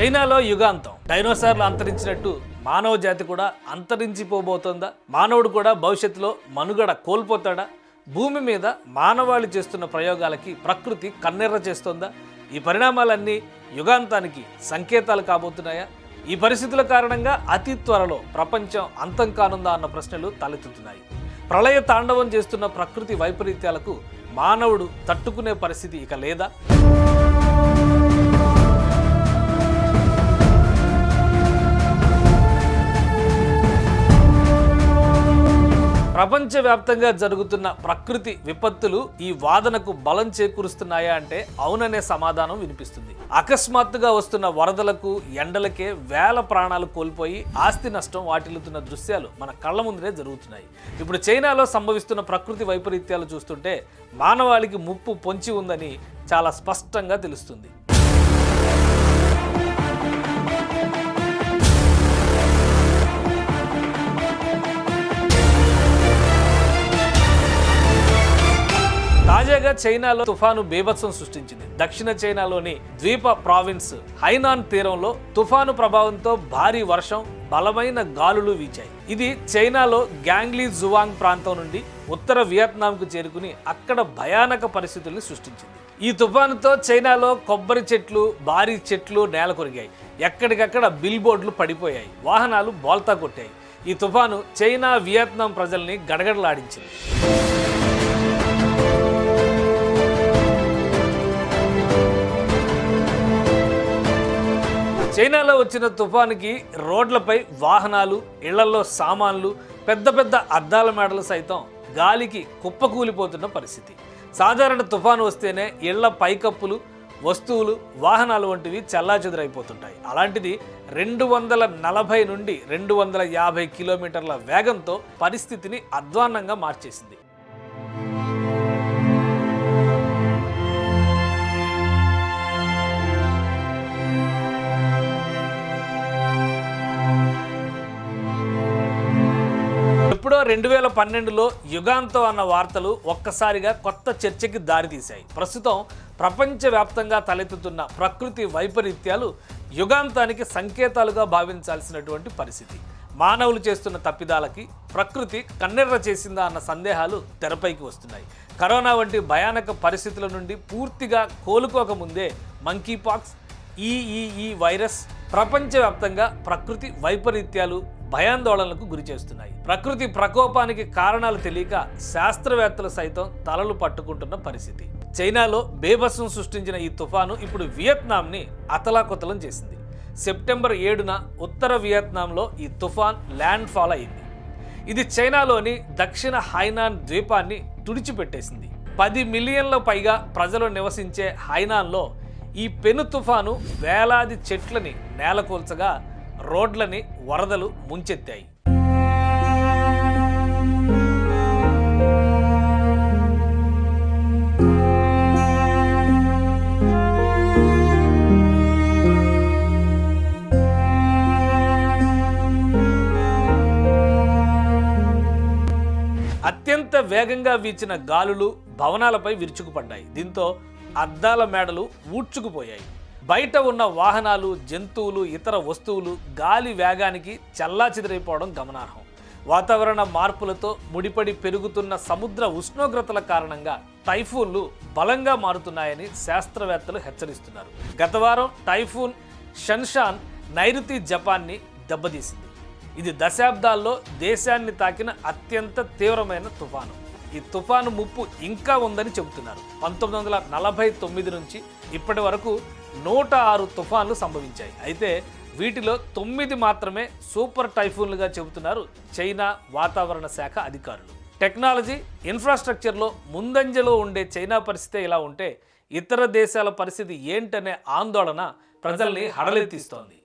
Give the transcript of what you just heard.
చైనాలో యుగాంతం. డైనోసార్లు అంతరించినట్టు మానవ జాతి కూడా అంతరించిపోబోతోందా? మానవుడు కూడా భవిష్యత్తులో మనుగడ కోల్పోతాడా? భూమి మీద మానవాళి చేస్తున్న ప్రయోగాలకి ప్రకృతి కన్నెర్ర చేస్తోందా? ఈ పరిణామాలన్నీ యుగాంతానికి సంకేతాలు కాబోతున్నాయా? ఈ పరిస్థితుల కారణంగా అతి త్వరలో ప్రపంచం అంతం కానుందా అన్న ప్రశ్నలు తలెత్తుతున్నాయి. ప్రళయ తాండవం చేస్తున్న ప్రకృతి వైపరీత్యాలకు మానవుడు తట్టుకునే పరిస్థితి ఇక లేదా? ప్రపంచవ్యాప్తంగా జరుగుతున్న ప్రకృతి విపత్తులు ఈ వాదనకు బలం చేకూరుస్తున్నాయా అంటే అవుననే సమాధానం వినిపిస్తుంది. అకస్మాత్తుగా వస్తున్న వరదలకు, ఎండలకే వేల ప్రాణాలు కోల్పోయి ఆస్తి నష్టం వాటిల్లుతున్న దృశ్యాలు మన కళ్ళ ముందునే జరుగుతున్నాయి. ఇప్పుడు చైనాలో సంభవిస్తున్న ప్రకృతి వైపరీత్యాలు చూస్తుంటే మానవాళికి ముప్పు పొంచి ఉందని చాలా స్పష్టంగా తెలుస్తుంది. తాజాగా చైనాలో తుఫాను బీభత్సం సృష్టించింది. దక్షిణ చైనాలోని ద్వీప ప్రావిన్స్ హైనాన్ తీరంలో తుఫాను ప్రభావంతో భారీ వర్షం, బలమైన గాలులు వీచాయి. ఇది చైనాలో గ్యాంగ్లీ జువాంగ్ ప్రాంతం నుండి ఉత్తర వియత్నాంకు చేరుకుని అక్కడ భయానక పరిస్థితుల్ని సృష్టించింది. ఈ తుఫానుతో చైనాలో కొబ్బరి చెట్లు, భారీ చెట్లు నేల కొరిగాయి. ఎక్కడికక్కడ బిల్ బోర్డులు పడిపోయాయి. వాహనాలు బోల్తా కొట్టాయి. ఈ తుఫాను చైనా, వియత్నాం ప్రజల్ని గడగడలాడించింది. చైనాలో వచ్చిన తుఫానుకి రోడ్లపై వాహనాలు, ఇళ్లలో సామాన్లు, పెద్ద పెద్ద అద్దాల మేడలు సైతం గాలికి కుప్పకూలిపోతున్న పరిస్థితి. సాధారణ తుఫాను వస్తేనే ఇళ్ల పైకప్పులు, వస్తువులు, వాహనాలు వంటివి చెల్లాచెదురైపోతుంటాయి. అలాంటిది 240 నుండి 250 కిలోమీటర్ల వేగంతో పరిస్థితిని అధ్వాన్నంగా మార్చేసింది. ఎప్పుడో 2012లో యుగాంతం అన్న వార్తలు ఒక్కసారిగా కొత్త చర్చకి దారితీశాయి. ప్రస్తుతం ప్రపంచవ్యాప్తంగా తలెత్తుతున్న ప్రకృతి వైపరీత్యాలు యుగాంతానికి సంకేతాలుగా భావించాల్సినటువంటి పరిస్థితి. మానవులు చేస్తున్న తప్పిదాలకి ప్రకృతి కన్నెర్ర చేసిందా అన్న సందేహాలు తెరపైకి వస్తున్నాయి. కరోనా వంటి భయానక పరిస్థితుల నుండి పూర్తిగా కోలుకోకముందే మంకీపాక్స్, ఈ వైరస్ ప్రపంచవ్యాప్తంగా ప్రకృతి వైపరీత్యాలు భయాందోళనలకు గురి చేస్తున్నాయి. ప్రకృతి ప్రకోపానికి కారణాలు తెలియక శాస్త్రవేత్తలు సైతం తలలు పట్టుకుంటున్న పరిస్థితి. చైనాలో బేభత్సం సృష్టించిన ఈ తుఫాను ఇప్పుడు వియత్నాంని అతలాకుతలం చేసింది. సెప్టెంబర్ 7న ఉత్తర వియత్నాంలో ఈ తుఫాన్ ల్యాండ్ ఫాల్ అయింది. ఇది చైనాలోని దక్షిణ హైనాన్ ద్వీపాన్ని తుడిచిపెట్టేసింది. 10 మిలియన్ల పైగా ప్రజలు నివసించే హైనాన్లో ఈ పెను తుఫాను వేలాది చెట్లని నేలకూల్చగా రోడ్లని వరదలు ముంచెత్తాయి. అత్యంత వేగంగా వీచిన గాలులు భవనాలపై విరుచుకుపడ్డాయి. దీంతో అద్దాల మేడలు ఊడ్చుకుపోయాయి. బయట ఉన్న వాహనాలు, జంతువులు, ఇతర వస్తువులు గాలి వేగానికి చెల్లాచెదిరైపోవడం గమనార్హం. వాతావరణ మార్పులతో ముడిపడి పెరుగుతున్న సముద్ర ఉష్ణోగ్రతల కారణంగా టైఫూన్లు బలంగా మారుతున్నాయని శాస్త్రవేత్తలు హెచ్చరిస్తున్నారు. గత వారం టైఫూన్ షన్షాన్ నైరుతి జపాన్ని దెబ్బతీసింది. ఇది దశాబ్దాల్లో దేశాన్ని తాకిన అత్యంత తీవ్రమైన తుఫాను. ఈ తుఫాను ముప్పు ఇంకా ఉందని చెబుతున్నారు. 1949 నుంచి ఇప్పటి వరకు 106 తుఫాన్లు సంభవించాయి. అయితే వీటిలో 9 మాత్రమే సూపర్ టైఫూన్లుగా చెబుతున్నారు చైనా వాతావరణ శాఖ అధికారులు. టెక్నాలజీ, ఇన్ఫ్రాస్ట్రక్చర్లో ముందంజలో ఉండే చైనా పరిస్థితి ఇలా ఉంటే ఇతర దేశాల పరిస్థితి ఏంటనే ఆందోళన ప్రజల్ని హడలెత్తిస్తోంది.